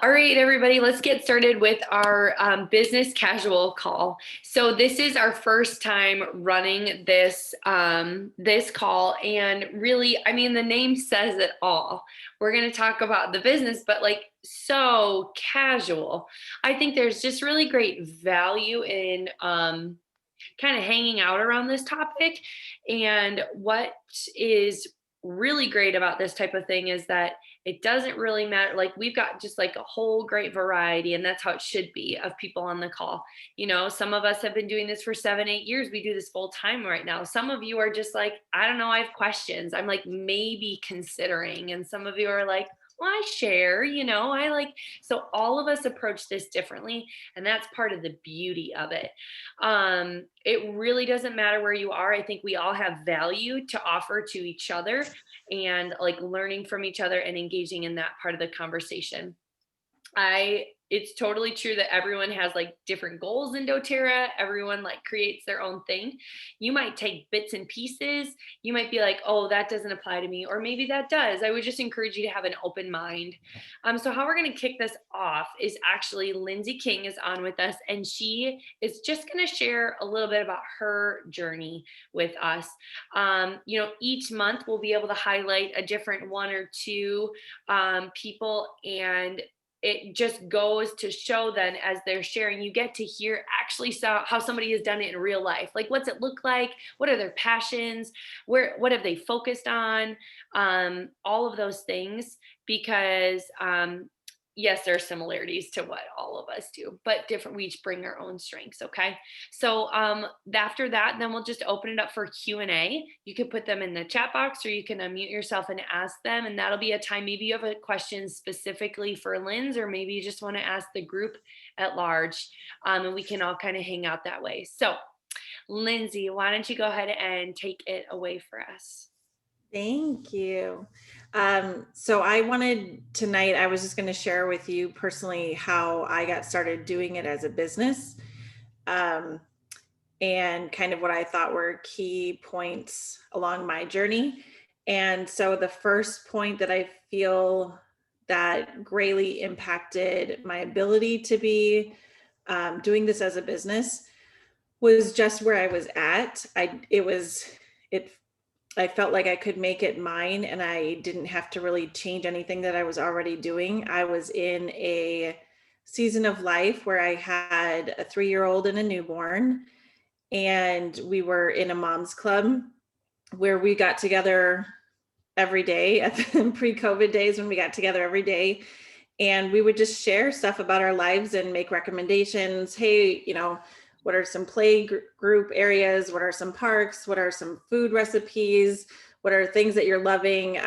All right, everybody, let's get started with our business casual call. So this is our first time running this call, and really, I mean, the name says it all. We're going to talk about the business, but like so casual. I think there's just really great value in kind of hanging out around this topic. And what is really great about this type of thing is that it doesn't really matter. Like, we've got just like a whole great variety, and that's how it should be, of people on the call. Some of us have been doing this for 7, 8 years. We do this full time right now. Some of you are just like, I don't know, I have questions. I'm like, maybe considering. And some of you are like, well, I share, I like, so all of us approach this differently. And that's part of the beauty of it. It really doesn't matter where you are. I think we all have value to offer to each other, and like learning from each other and engaging in that part of the conversation. It's totally true that everyone has like different goals in doTERRA. Everyone like creates their own thing. You might take bits and pieces. You might be like, oh, that doesn't apply to me, or maybe that does. I would just encourage you to have an open mind. So how we're going to kick this off is actually Lindsay King is on with us, and she is just going to share a little bit about her journey with us. Each month we'll be able to highlight a different one or two people, and it just goes to show then, as they're sharing, you get to hear actually how somebody has done it in real life. Like, what's it look like? What are their passions? What have they focused on? All of those things, because yes, there are similarities to what all of us do, but different. We each bring our own strengths. Okay. So after that, then we'll just open it up for Q&A. You can put them in the chat box, or you can unmute yourself and ask them. And that'll be a time. Maybe you have a question specifically for Linz, or maybe you just want to ask the group at large. And we can all kind of hang out that way. So Lindsay, why don't you go ahead and take it away for us? Thank you. So I was just going to share with you personally how I got started doing it as a business, and kind of what I thought were key points along my journey. And so the first point that I feel that greatly impacted my ability to be doing this as a business was just where I was at. I felt like I could make it mine, and I didn't have to really change anything that I was already doing. I was in a season of life where I had a 3-year-old and a newborn, and we were in a mom's club where we got together every day at the pre-COVID days, when we got together every day, and we would just share stuff about our lives and make recommendations. Hey, what are some play group areas? What are some parks? What are some food recipes? What are things that you're loving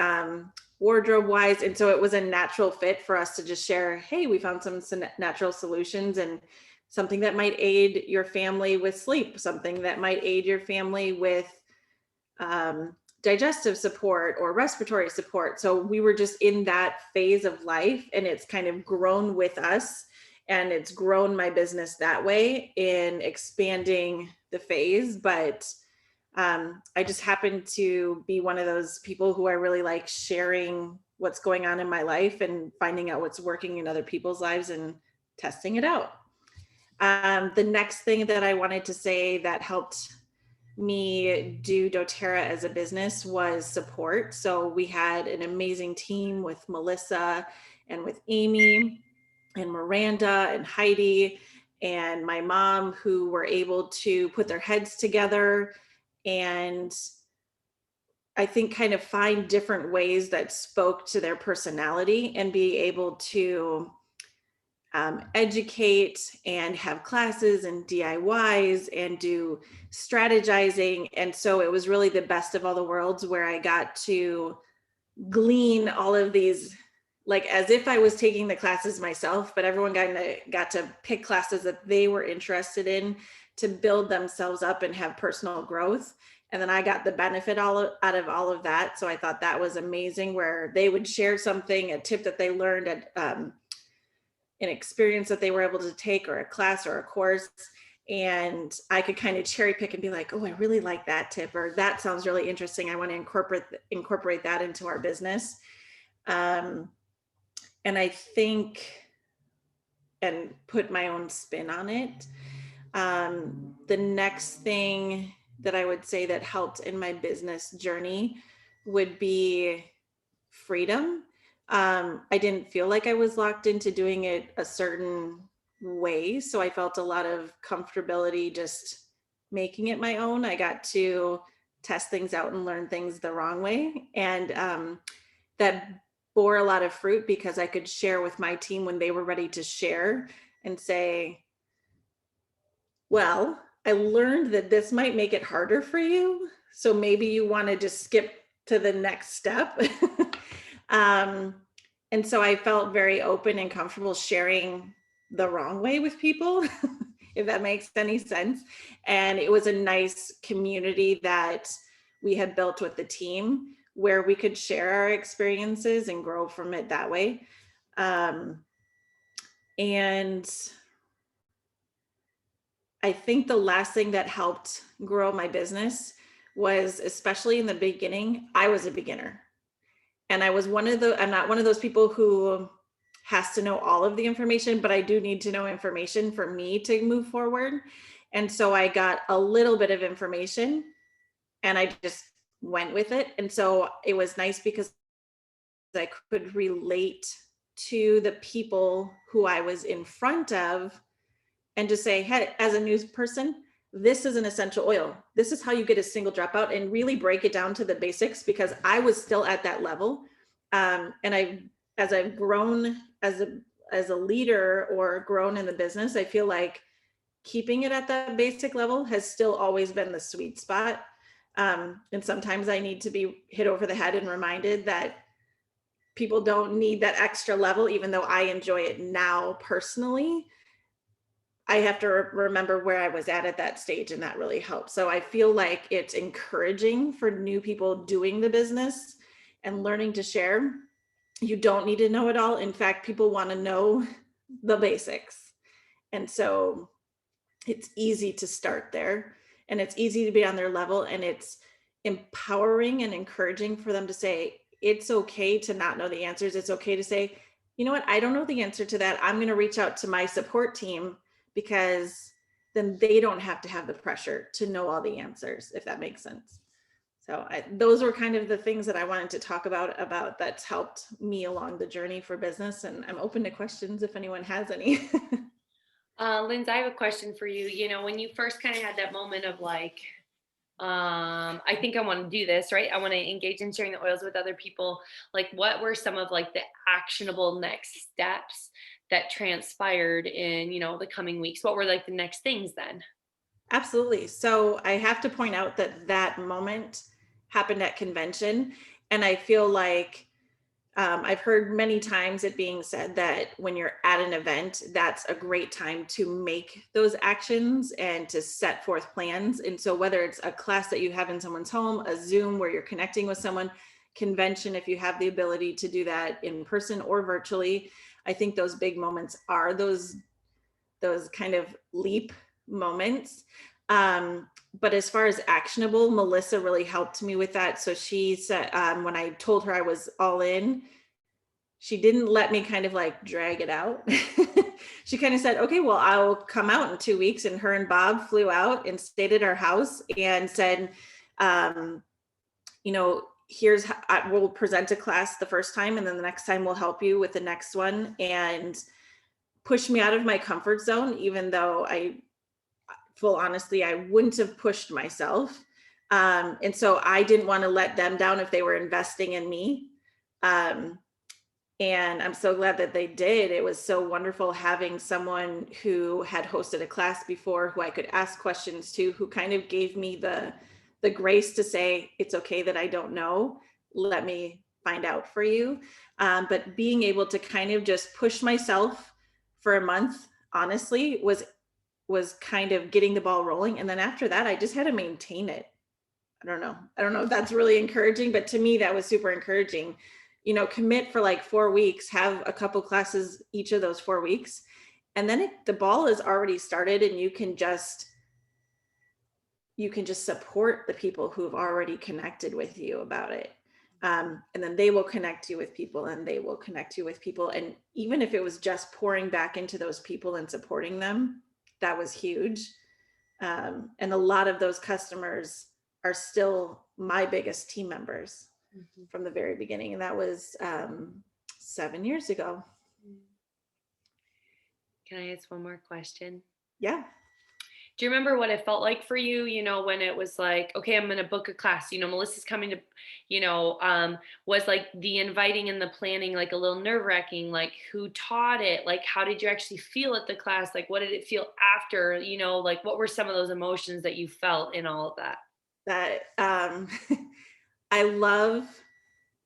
wardrobe wise? And so it was a natural fit for us to just share, hey, we found some natural solutions, and something that might aid your family with sleep, something that might aid your family with digestive support or respiratory support. So we were just in that phase of life, and it's kind of grown with us. And it's grown my business that way in expanding the phase. But I just happen to be one of those people who I really like sharing what's going on in my life and finding out what's working in other people's lives and testing it out. The next thing that I wanted to say that helped me do doTERRA as a business was support. So we had an amazing team with Melissa and with Amy and Miranda and Heidi and my mom, who were able to put their heads together and I think kind of find different ways that spoke to their personality, and be able to educate and have classes and DIYs and do strategizing. And so it was really the best of all the worlds, where I got to glean all of these, like as if I was taking the classes myself, but everyone got to pick classes that they were interested in to build themselves up and have personal growth. And then I got the benefit out of all of that. So I thought that was amazing, where they would share something, a tip that they learned at an experience that they were able to take, or a class or a course. And I could kind of cherry pick and be like, oh, I really like that tip, or that sounds really interesting. I want to incorporate that into our business. And I think and put my own spin on it. The next thing that I would say that helped in my business journey would be freedom. I didn't feel like I was locked into doing it a certain way. So I felt a lot of comfortability just making it my own. I got to test things out and learn things the wrong way. And that bore a lot of fruit because I could share with my team when they were ready to share and say, well, I learned that this might make it harder for you. So maybe you want to just skip to the next step. um, and so I felt very open and comfortable sharing the wrong way with people, if that makes any sense. And it was a nice community that we had built with the team where we could share our experiences and grow from it that way. And I think the last thing that helped grow my business was, especially in the beginning, I was a beginner. And I was I'm not one of those people who has to know all of the information, but I do need to know information for me to move forward. And so I got a little bit of information and I just went with it. And so it was nice because I could relate to the people who I was in front of and just say, hey, as a news person, this is an essential oil. This is how you get a single dropout, and really break it down to the basics, because I was still at that level. And as I've grown as a leader or grown in the business, I feel like keeping it at that basic level has still always been the sweet spot. And sometimes I need to be hit over the head and reminded that people don't need that extra level, even though I enjoy it now personally. I have to remember where I was at that stage, and that really helps. So I feel like it's encouraging for new people doing the business and learning to share. You don't need to know it all. In fact, people want to know the basics. And so it's easy to start there, and it's easy to be on their level, and it's empowering and encouraging for them to say, it's okay to not know the answers. It's okay to say, you know what, I don't know the answer to that. I'm going to reach out to my support team, because then they don't have to have the pressure to know all the answers, if that makes sense. So those were kind of the things that I wanted to talk about that's helped me along the journey for business. And I'm open to questions if anyone has any. Linz, I have a question for you. You know, when you first kind of had that moment of like, I think I want to do this, right? I want to engage in sharing the oils with other people. Like, what were some of like the actionable next steps that transpired in, you know, the coming weeks? What were like the next things then? Absolutely. So I have to point out that that moment happened at convention. And I feel like I've heard many times it being said that when you're at an event, that's a great time to make those actions and to set forth plans. And so whether it's a class that you have in someone's home, a Zoom where you're connecting with someone, convention, if you have the ability to do that in person or virtually, I think those big moments are those kind of leap moments. But as far as actionable, Melissa really helped me with that. So she said, when I told her I was all in, she didn't let me kind of like drag it out. She kind of said, okay, well, I'll come out in 2 weeks. And her and Bob flew out and stayed at our house and said, you know, we'll present a class the first time, and then the next time we'll help you with the next one. And push me out of my comfort zone, even though full honesty, I wouldn't have pushed myself. And so I didn't want to let them down if they were investing in me. And I'm so glad that they did. It was so wonderful having someone who had hosted a class before, who I could ask questions to, who kind of gave me the grace to say, it's okay that I don't know. Let me find out for you. But being able to kind of just push myself for a month, honestly, was kind of getting the ball rolling. And then after that, I just had to maintain it. I don't know if that's really encouraging, but to me, that was super encouraging. You know, commit for like 4 weeks, have a couple classes each of those 4 weeks. And then the ball is already started, and you can just support the people who've already connected with you about it. And then they will connect you with people, and they will connect you with people. And even if it was just pouring back into those people and supporting them, that was huge. And a lot of those customers are still my biggest team members from the very beginning. And that was 7 years ago. Can I ask one more question? Yeah. Do you remember what it felt like for you, when it was like, okay, I'm going to book a class, Melissa's coming to, was like the inviting and the planning, like a little nerve wracking, like who taught it? Like, how did you actually feel at the class? Like, what did it feel after, like what were some of those emotions that you felt in all of that? That I love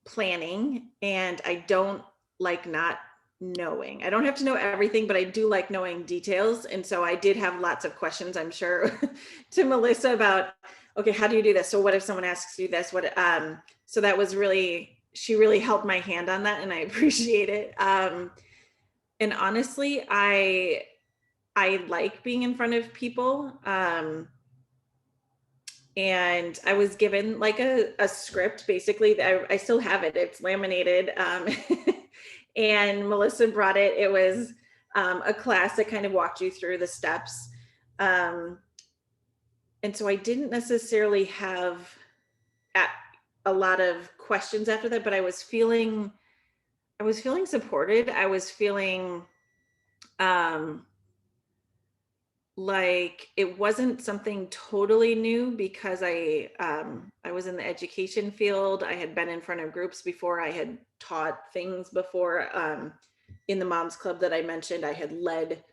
planning, and I don't like not knowing. I don't have to know everything, but I do like knowing details. And so I did have lots of questions, I'm sure, to Melissa about, okay, how do you do this? So what if someone asks you this? So that was really, she really held my hand on that, and I appreciate it. And honestly, I like being in front of people. And I was given like a script, basically. I still have it. It's laminated. And Melissa brought it. It was a class that kind of walked you through the steps. And so I didn't necessarily have a lot of questions after that, but I was feeling supported. I was feeling like it wasn't something totally new, because I was in the education field. I had been in front of groups before. I had taught things before. In the Moms Club that I mentioned, I had led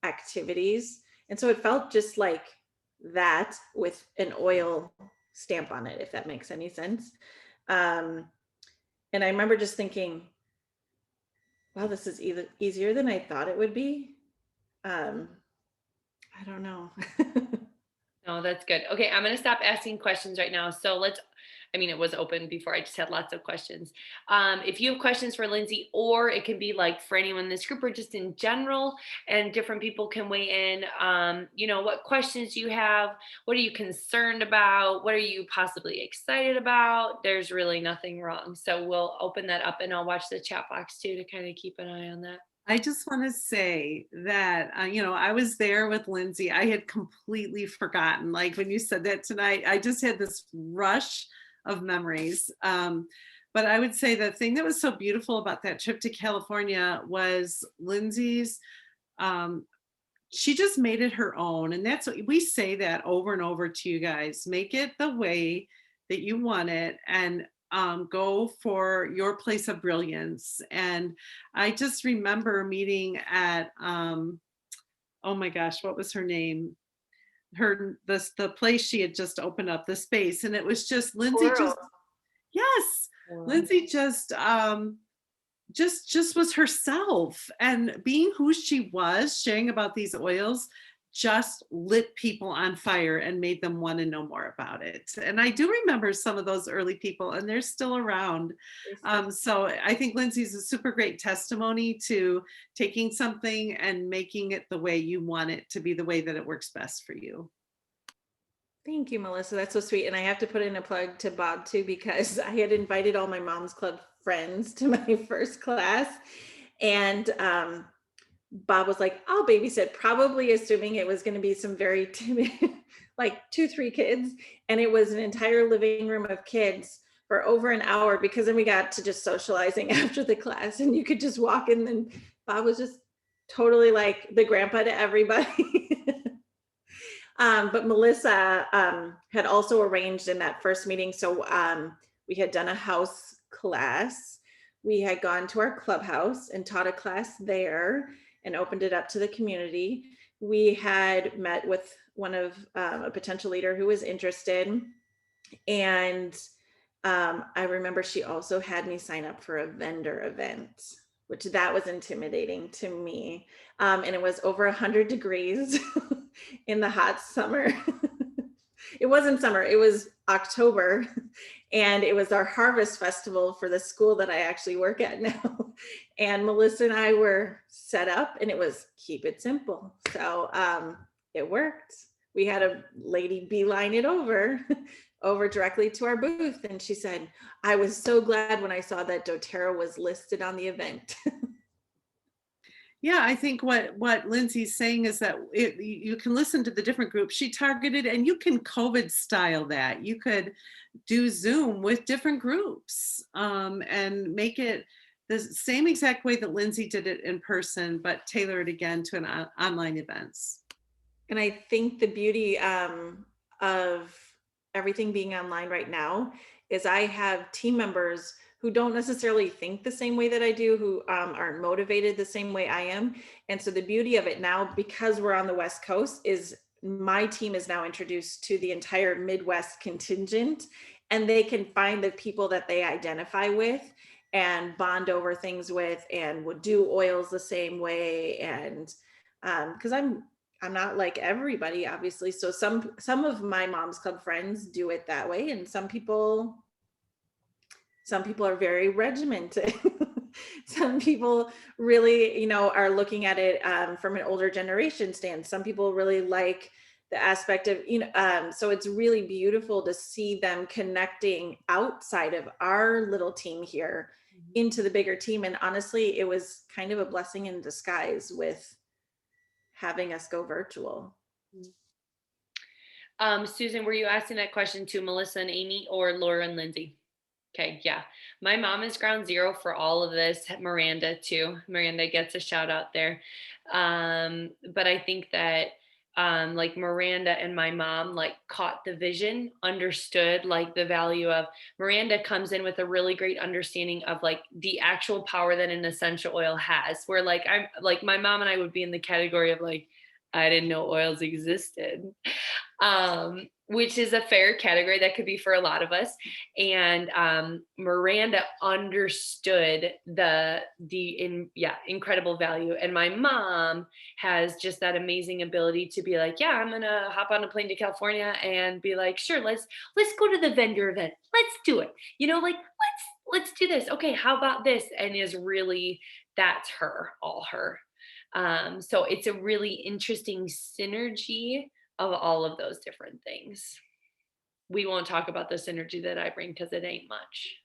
activities. And so it felt just like that, with an oil stamp on it, if that makes any sense. And I remember just thinking, wow, this is easier than I thought it would be. I don't know. No, that's good. Okay, I'm going to stop asking questions right now. So it was open before. I just had lots of questions. If you have questions for Lindsay, or it can be like for anyone in this group or just in general, and different people can weigh in, what questions you have, what are you concerned about? What are you possibly excited about? There's really nothing wrong. So we'll open that up, and I'll watch the chat box too, to kind of keep an eye on that. I just want to say that, I was there with Lindsay. I had completely forgotten. Like when you said that tonight, I just had this rush of memories. But I would say the thing that was so beautiful about that trip to California was Lindsay's, she just made it her own. And that's what we say that over and over to you guys. Make it the way that you want it, and go for your place of brilliance. And I just remember meeting at, oh my gosh, what was her name? The place she had just opened up, the space. And it was just Lindsay, yes, Lindsay just was herself, and being who she was, sharing about these oils, just lit people on fire and made them want to know more about it. And I do remember some of those early people, and they're still around. So I think Lindsay's a super great testimony to taking something and making it the way you want it to be, the way that it works best for you. Thank you, Melissa. That's so sweet. And I have to put in a plug to Bob too, because I had invited all my Moms Club friends to my first class. And Bob was like, I'll babysit, probably assuming it was going to be some very timid, like 2-3 kids. And it was an entire living room of kids for over an hour, because then we got to just socializing after the class, and you could just walk in, and Bob was just totally like the grandpa to everybody. But Melissa had also arranged in that first meeting. So we had done a house class. We had gone to our clubhouse and taught a class there and opened it up to the community. We had met with one of a potential leader who was interested. And I remember she also had me sign up for a vendor event, which that was intimidating to me. And it was over 100 degrees in the hot summer. It wasn't summer, it was October. And it was our harvest festival for the school that I actually work at now. And Melissa and I were set up, and it was keep it simple. So it worked. We had a lady beeline it over over directly to our booth. And she said, I was so glad when I saw that doTERRA was listed on the event. Yeah, I think what Lindsay's saying is that you can listen to the different groups she targeted, and you can COVID style that. You could do Zoom with different groups, and make it the same exact way that Lindsay did it in person, but tailor it again to an online events. And I think the beauty of everything being online right now is I have team members who don't necessarily think the same way that I do, who aren't motivated the same way I am. And so the beauty of it now, because we're on the West Coast, is my team is now introduced to the entire Midwest contingent, and they can find the people that they identify with and bond over things with, and would do oils the same way. And because I'm not like everybody, obviously. So some of my mom's club friends do it that way, and some people are very regimented. Some people really, are looking at it from an older generation stance. Some people really like the aspect of, so it's really beautiful to see them connecting outside of our little team here into the bigger team. And honestly, it was kind of a blessing in disguise with having us go virtual. Susan, were you asking that question to Melissa and Amy, or Laura and Lindsay? Okay, yeah. My mom is ground zero for all of this. Miranda too. Miranda gets a shout out there. But I think that like Miranda and my mom like caught the vision, understood like the value of. Miranda comes in with a really great understanding of like the actual power that an essential oil has. Where like I'm like my mom and I would be in the category of like, I didn't know oils existed. Which is a fair category that could be for a lot of us. And Miranda understood the incredible value. And my mom has just that amazing ability to be like, yeah, I'm gonna hop on a plane to California and be like, sure, let's go to the vendor event. Let's do it. Like let's do this. Okay, how about this? And is really, that's her, all her. So it's a really interesting synergy of all of those different things. We won't talk about the synergy that I bring because it ain't much.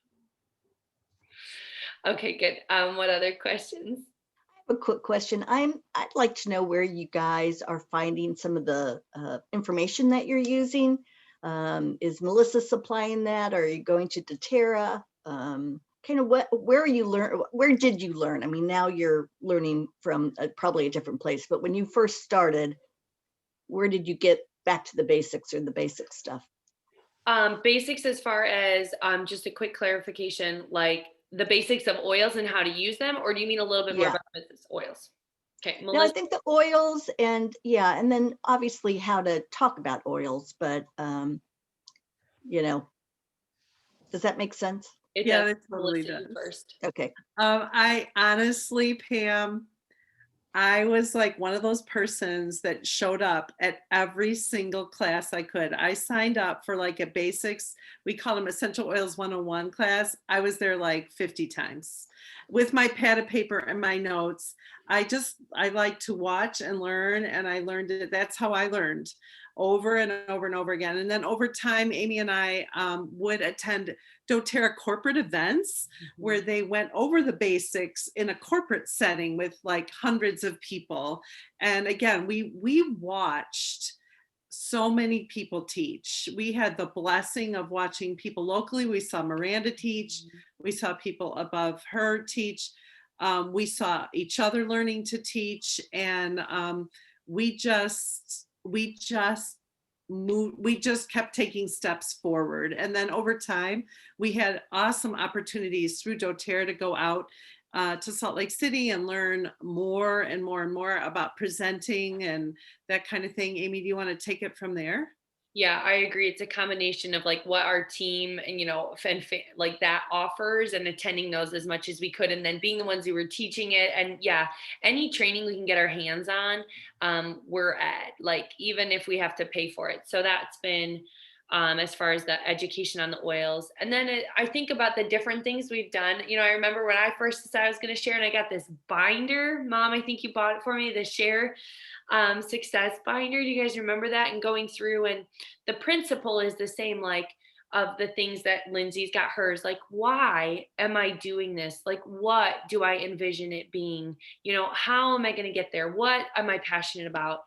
Okay, good. What other questions? A quick question. I'd like to know where you guys are finding some of the information that you're using. Is Melissa supplying that? Or are you going to doTERRA? Kind of where did you learn? I mean, now you're learning from probably a different place, but when you first started, where did you get back to the basics or the basic stuff? Basics as far as just a quick clarification, like the basics of oils and how to use them, or do you mean a little bit more about business oils? Okay, Melissa. No, I think the oils and then obviously how to talk about oils, but does that make sense? It Yeah, does. it totally Melissa, you does. first. Okay. I honestly, Pam, I was like one of those persons that showed up at every single class I could. I signed up for like a basics, we call them Essential Oils 101 class. I was there like 50 times with my pad of paper and my notes. I like to watch and learn, and I learned it. That's how I learned, over and over and over again. And then over time, Amy and I would attend doTERRA corporate events where they went over the basics in a corporate setting with like hundreds of people. And again, we watched so many people teach. We had the blessing of watching people locally. We saw Miranda teach. We saw people above her teach. We saw each other learning to teach. And we just kept taking steps forward. And then over time, we had awesome opportunities through doTERRA to go out to Salt Lake City and learn more and more and more about presenting and that kind of thing. Amy, do you want to take it from there? Yeah, I agree. It's a combination of like what our team and, like that offers, and attending those as much as we could. And then being the ones who were teaching it. And yeah, any training we can get our hands on, we're at, like, even if we have to pay for it. So that's been, as far as the education on the oils. And then I think about the different things we've done. I remember when I first decided I was going to share, and I got this binder. Mom, I think you bought it for me, the Share Success binder. Do you guys remember that? And going through, and the principle is the same. Like, of the things that Lindsay's got hers. Like, why am I doing this? Like, what do I envision it being? You know, how am I going to get there? What am I passionate about?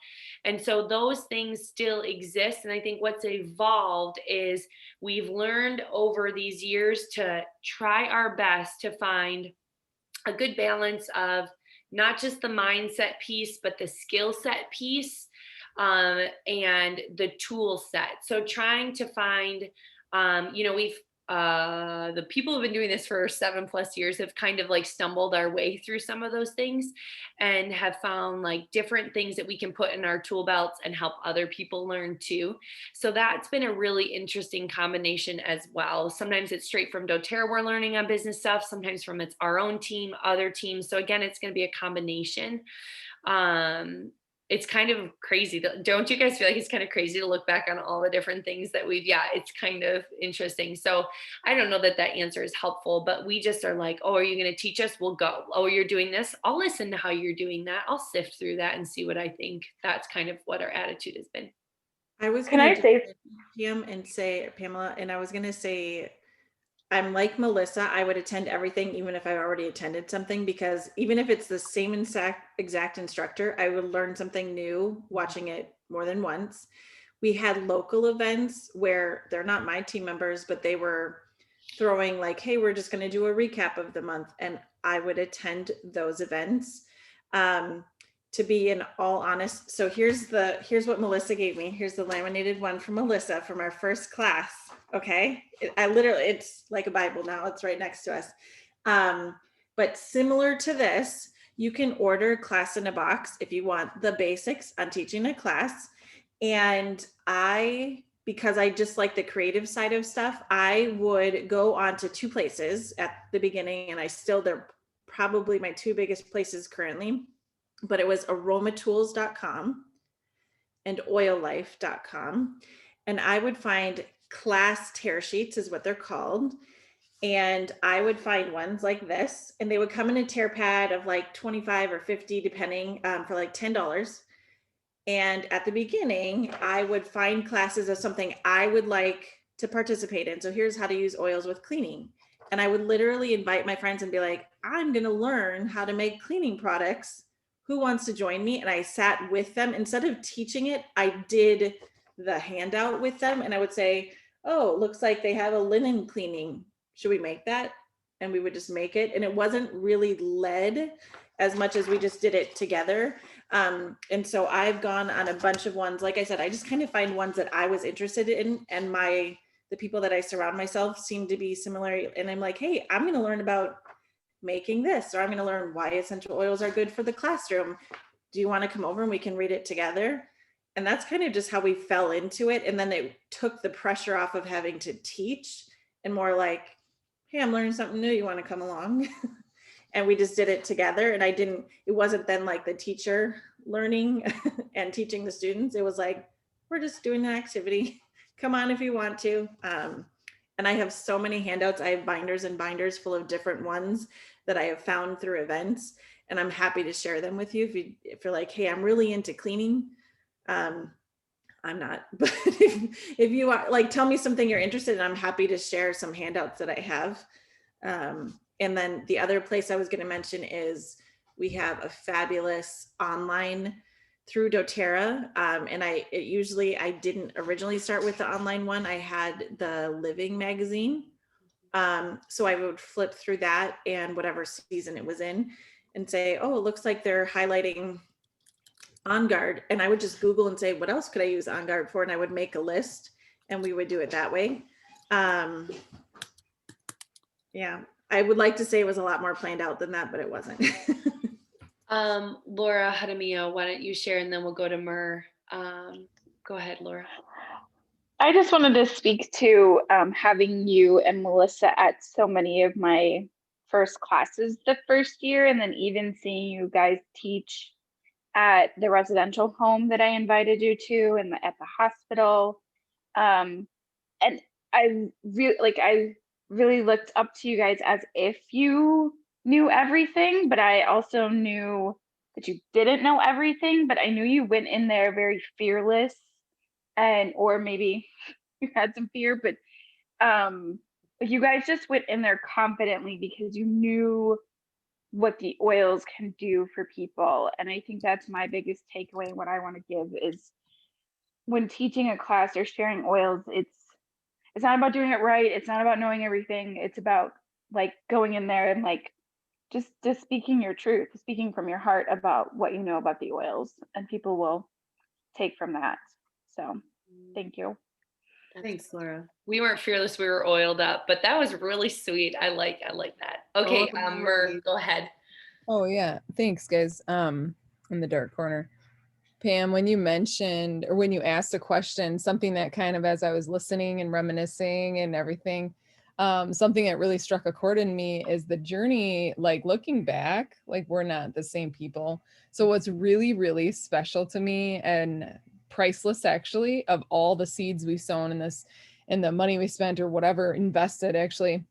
And so those things still exist. And I think what's evolved is we've learned over these years to try our best to find a good balance of not just the mindset piece, but the skill set piece, and the tool set. So trying to find, we've the people who've been doing this for 7+ years have kind of like stumbled our way through some of those things and have found like different things that we can put in our tool belts and help other people learn too. So that's been a really interesting combination as well. Sometimes it's straight from doTERRA we're learning on business stuff, sometimes from it's our own team, other teams. So again, it's going to be a combination. It's kind of crazy. Don't you guys feel like it's kind of crazy to look back on all the different things that it's kind of interesting. So I don't know that that answer is helpful, but we just are like, oh, are you going to teach us? We'll go. Oh, you're doing this. I'll listen to how you're doing that. I'll sift through that and see what I think. That's kind of what our attitude has been. I was Can going I to say, Pamela, and I was going to say, I'm like Melissa, I would attend everything, even if I already attended something, because even if it's the same exact instructor, I would learn something new watching it more than once. We had local events where they're not my team members, but they were throwing like, hey, we're just going to do a recap of the month. And I would attend those events. To be in all honest, so here's what Melissa gave me. Here's the laminated one from Melissa from our first class. Okay, it's like a Bible now. It's right next to us. But similar to this, you can order class in a box if you want the basics on teaching a class. And because I just like the creative side of stuff, I would go on to 2 places at the beginning, and they're probably my 2 biggest places currently. But it was aromatools.com and oillife.com. And I would find class tear sheets is what they're called. And I would find ones like this, and they would come in a tear pad of like 25 or 50, depending, for like $10. And at the beginning, I would find classes of something I would like to participate in. So here's how to use oils with cleaning. And I would literally invite my friends and be like, I'm going to learn how to make cleaning products. Who wants to join me? And I sat with them. Instead of teaching it, I did the handout with them. And I would say, oh, looks like they have a linen cleaning. Should we make that? And we would just make it. And it wasn't really led as much as we just did it together. And so I've gone on a bunch of ones. Like I said, I just kind of find ones that I was interested in, and the people that I surround myself seem to be similar. And I'm like, hey, I'm going to learn about making this, or I'm going to learn why essential oils are good for the classroom. Do you want to come over and we can read it together? And that's kind of just how we fell into it. And then it took the pressure off of having to teach, and more like, hey, I'm learning something new. You want to come along? And we just did it together. And it wasn't then like the teacher learning and teaching the students. It was like, we're just doing an activity. Come on if you want to. And I have so many handouts. I have binders and binders full of different ones that I have found through events. And I'm happy to share them with you. If you're like, hey, I'm really into cleaning. I'm not, but if you are, like, tell me something you're interested in, I'm happy to share some handouts that I have. And then the other place I was going to mention is we have a fabulous online through doTERRA. And I didn't originally start with the online one. I had the Living magazine. So I would flip through that and whatever season it was in and say, oh, it looks like they're highlighting On Guard. And I would just Google and say, what else could I use On Guard for? And I would make a list, and we would do it that way. Yeah, I would like to say it was a lot more planned out than that, but it wasn't. Laura Jaramillo, why don't you share, and then we'll go to Mur. Go ahead, Laura. I just wanted to speak to having you and Melissa at so many of my first classes the first year, and then even seeing you guys teach at the residential home that I invited you to, and at the hospital. And I really looked up to you guys as if you knew everything, but I also knew that you didn't know everything, but I knew you went in there very fearless, or maybe you had some fear, but you guys just went in there confidently because you knew what the oils can do for people. And I think that's my biggest takeaway. What I want to give is when teaching a class or sharing oils, it's not about doing it right. It's not about knowing everything. It's about like going in there and like just speaking your truth, speaking from your heart about what you know about the oils, and people will take from that. So thank you. Thanks, Laura. We weren't fearless, we were oiled up, but that was really sweet. I like that. Okay, Mer, go ahead. Oh yeah, thanks guys. In the dark corner. Pam, when you mentioned or when you asked a question, something that kind of as I was listening and reminiscing and everything, something that really struck a chord in me is the journey, like looking back, like we're not the same people. So what's really, really special to me and priceless actually of all the seeds we've sown in this and the money we spent or whatever invested actually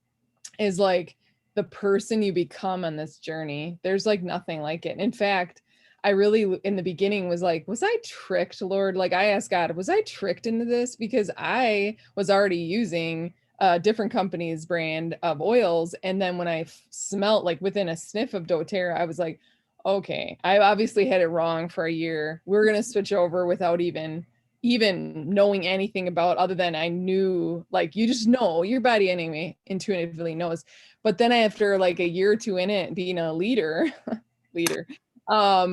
is like the person you become on this journey. There's like nothing like it. In fact, I really, in the beginning was like, was I tricked, Lord? Like I asked God, was I tricked into this? Because I was already using a different company's brand of oils. And then when I smelt like within a sniff of doTERRA, I was like, okay, I obviously had it wrong for a year. We're going to switch over without even knowing anything about other than I knew, like you just know your body anyway intuitively knows. But then after like a year or two in it being a leader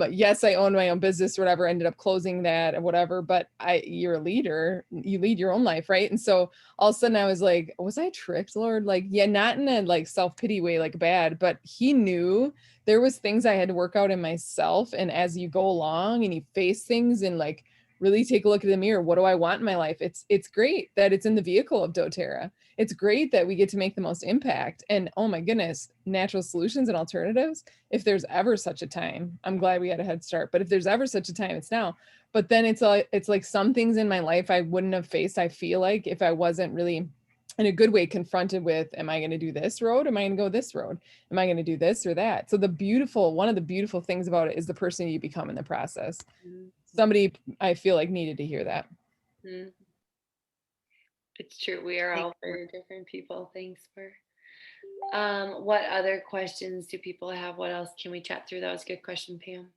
yes, I owned my own business or whatever, ended up closing that or whatever, but you're a leader, you lead your own life, right? And so all of a sudden I was like, was I tricked, Lord? Like, yeah, not in a like self-pity way, like bad, but he knew there was things I had to work out in myself. And as you go along and you face things and like really take a look in the mirror, what do I want in my life? It's great that it's in the vehicle of doTERRA. It's great that we get to make the most impact. And oh my goodness, natural solutions and alternatives, if there's ever such a time, I'm glad we had a head start, but if there's ever such a time, it's now. But then it's like some things in my life I wouldn't have faced, I feel like, if I wasn't really in a good way confronted with, am I going to do this road? Am I going to go this road? Am I going to do this or that? So one of the beautiful things about it is the person you become in the process. Somebody I feel like needed to hear that. It's true. We are all very different people. Thanks for. What other questions do people have? What else can we chat through? That was a good question, Pam.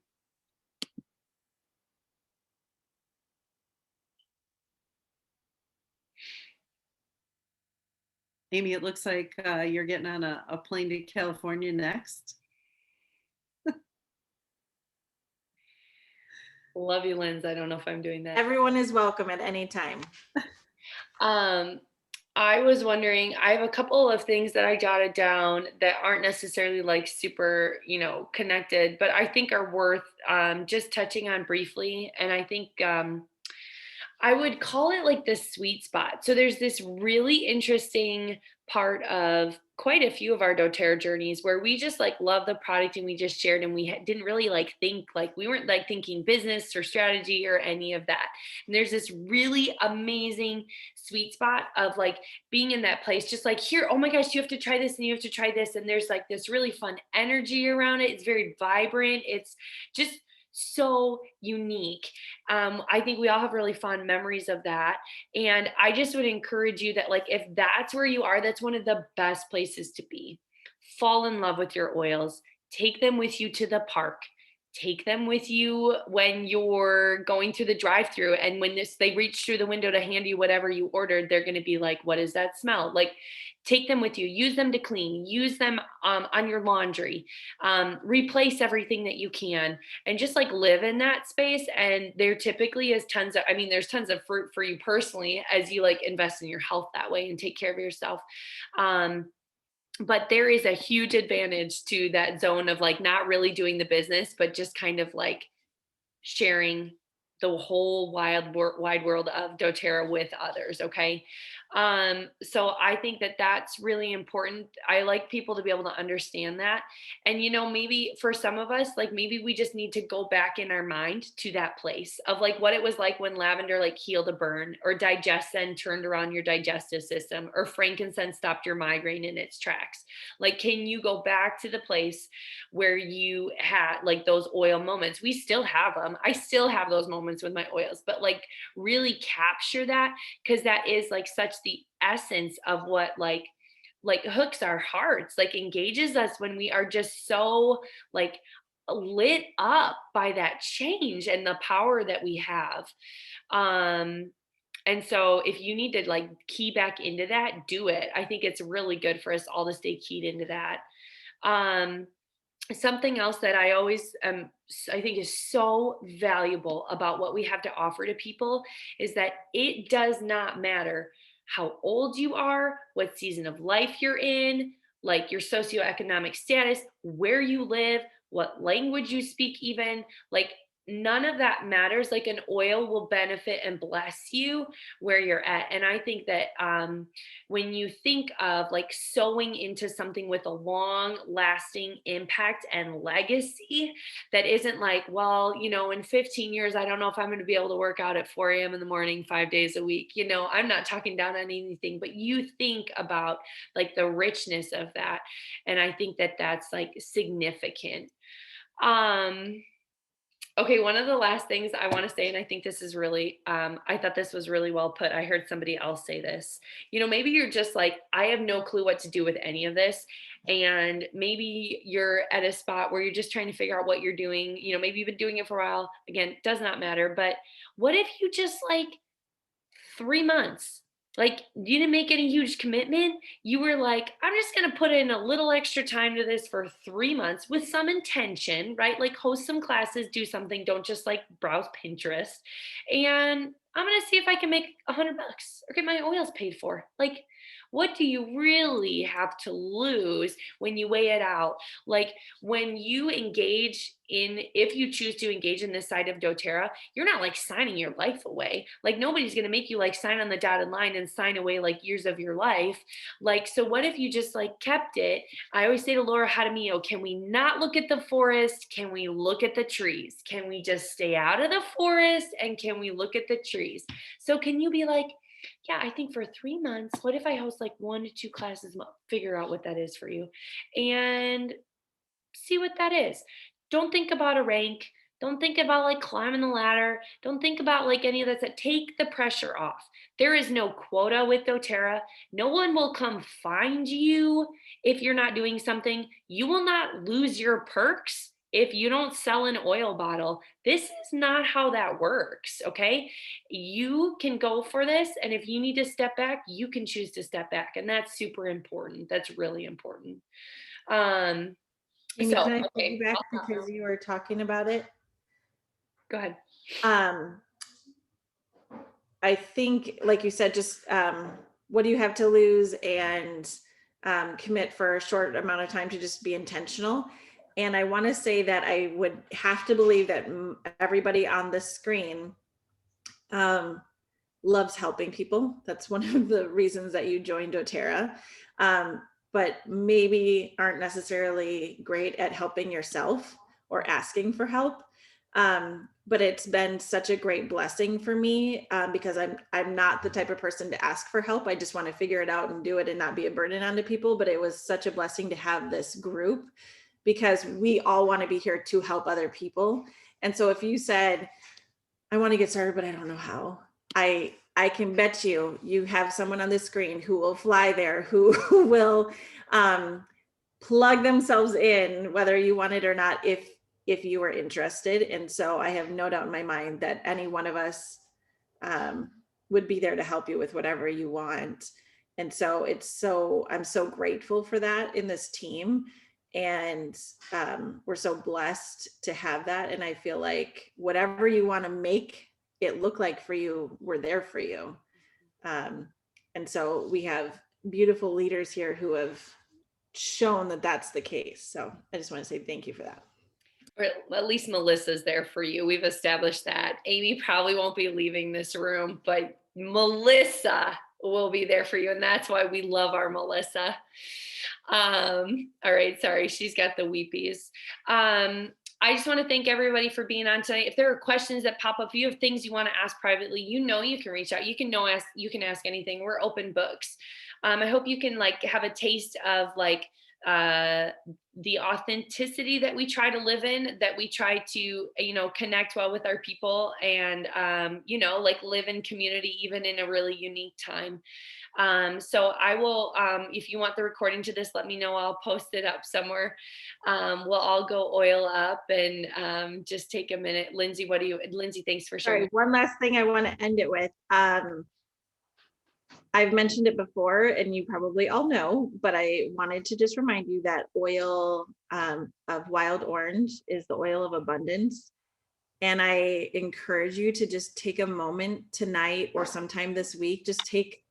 Amy, it looks like you're getting on a plane to California next. Love you, Linz. I don't know if I'm doing that. Everyone is welcome at any time. I was wondering, I have a couple of things that I jotted down that aren't necessarily like super, connected, but I think are worth just touching on briefly. And I think I would call it like the sweet spot. So there's this really interesting part of quite a few of our doTERRA journeys where we just like love the product and we just shared and we didn't really like think, like we weren't like thinking business or strategy or any of that. And there's this really amazing sweet spot of like being in that place, just like here, oh my gosh, you have to try this and you have to try this. And there's like this really fun energy around it. It's very vibrant. It's just so unique. I think we all have really fond memories of that. And I just would encourage you that like, if that's where you are, that's one of the best places to be. Fall in love with your oils, take them with you to the park, take them with you when you're going through the drive-through. And when they reach through the window to hand you whatever you ordered, they're going to be like, what does that smell? Like, take them with you, use them to clean, use them on your laundry, replace everything that you can, and just like live in that space. And there typically is there's tons of fruit for you personally as you like invest in your health that way and take care of yourself. But there is a huge advantage to that zone of like not really doing the business, but just kind of like sharing the whole wide world of doTERRA with others. Okay. So I think that that's really important. I like people to be able to understand that. And, maybe for some of us, like maybe we just need to go back in our mind to that place of like what it was like when lavender like healed a burn, or digestin turned around your digestive system, or frankincense stopped your migraine in its tracks. Like, can you go back to the place where you had like those oil moments? We still have them. I still have those moments with my oils, but like really capture that, because that is like such the essence of what like hooks our hearts, like engages us when we are just so like lit up by that change and the power that we have. And so if you need to like key back into that, do it. I think it's really good for us all to stay keyed into that. Um, Something else that I always I think is so valuable about what we have to offer to people is that it does not matter how old you are, what season of life you're in, like your socioeconomic status, where you live, what language you speak, even like none of that matters. Like an oil will benefit and bless you where you're at. And I think that when you think of like sewing into something with a long lasting impact and legacy, that isn't like, well, you know, in 15 years, I don't know if I'm going to be able to work out at 4 a.m. in the morning, 5 days a week. You know, I'm not talking down on anything, but you think about like the richness of that. And I think that that's like significant. Okay, one of the last things I want to say, and I think this is really, I thought this was really well put. I heard somebody else say this. You know, maybe you're just like, I have no clue what to do with any of this. And maybe you're at a spot where you're just trying to figure out what you're doing. You know, maybe you've been doing it for a while. Again, does not matter. But what if you just like 3 months? Like you didn't make any huge commitment. You were like, I'm just going to put in a little extra time to this for 3 months with some intention, right? Like host some classes, do something. Don't just like browse Pinterest. And I'm going to see if I can make $100 or get my oils paid for. Like, what do you really have to lose when you weigh it out? Like when you engage in, if you choose to engage in this side of doTERRA, you're not like signing your life away. Like nobody's going to make you like sign on the dotted line and sign away like years of your life. Like, so what if you just like kept it? I always say to Laura Hadamio, can we not look at the forest? Can we look at the trees? Can we just stay out of the forest? And can we look at the trees? So can you be like, yeah, I think for 3 months, what if I host like 1 to 2 classes, figure out what that is for you and see what that is. Don't think about a rank. Don't think about like climbing the ladder. Don't think about like any of that. Take the pressure off. There is no quota with doTERRA. No one will come find you if you're not doing something. You will not lose your perks if you don't sell an oil bottle. This is not how that works, okay? You can go for this, and if you need to step back, you can choose to step back, and that's super important. That's really important. Amy, So, can I okay, piggyback because you were talking about it? go ahead. I think, like you said, just what do you have to lose, and commit for a short amount of time to just be intentional. And I want to say that I would have to believe that everybody on the screen loves helping people. That's one of the reasons that you joined doTERRA. But maybe aren't necessarily great at helping yourself or asking for help. But it's been such a great blessing for me because I'm not the type of person to ask for help. I just want to figure it out and do it and not be a burden onto people. But it was such a blessing to have this group because we all want to be here to help other people. And so if you said, I want to get started, but I don't know how, I can bet you have someone on the screen who will fly there, who will plug themselves in, whether you want it or not, if you are interested. And so I have no doubt in my mind that any one of us would be there to help you with whatever you want. And so I'm so grateful for that in this team. And we're so blessed to have that. And I feel like whatever you want to make it look like for you, we're there for you. And so we have beautiful leaders here who have shown that that's the case. So I just want to say thank you for that. Or at least Melissa's there for you. We've established that. Amy probably won't be leaving this room, but Melissa will be there for you. And that's why we love our Melissa. All right. Sorry. She's got the weepies. I just want to thank everybody for being on tonight. If there are questions that pop up, if you have things you want to ask privately, you can reach out. You can ask anything. We're open books. I hope you can like have a taste of like the authenticity that we try to live in, that we try to, connect well with our people and, like live in community, even in a really unique time. So I will, if you want the recording to this, let me know. I'll post it up somewhere. We'll all go oil up and just take a minute. Lindsay, Lindsay, thanks for sharing. Sorry, one last thing I want to end it with. I've mentioned it before and you probably all know, but I wanted to just remind you that oil of wild orange is the oil of abundance. And I encourage you to just take a moment tonight or sometime this week, just take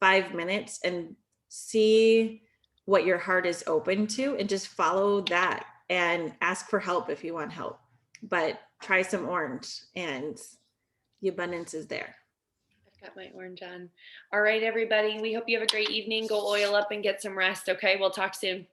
5 minutes and see what your heart is open to and just follow that and ask for help if you want help. But try some orange and the abundance is there. Got my orange on. All right, everybody. We hope you have a great evening. Go oil up and get some rest. Okay. We'll talk soon.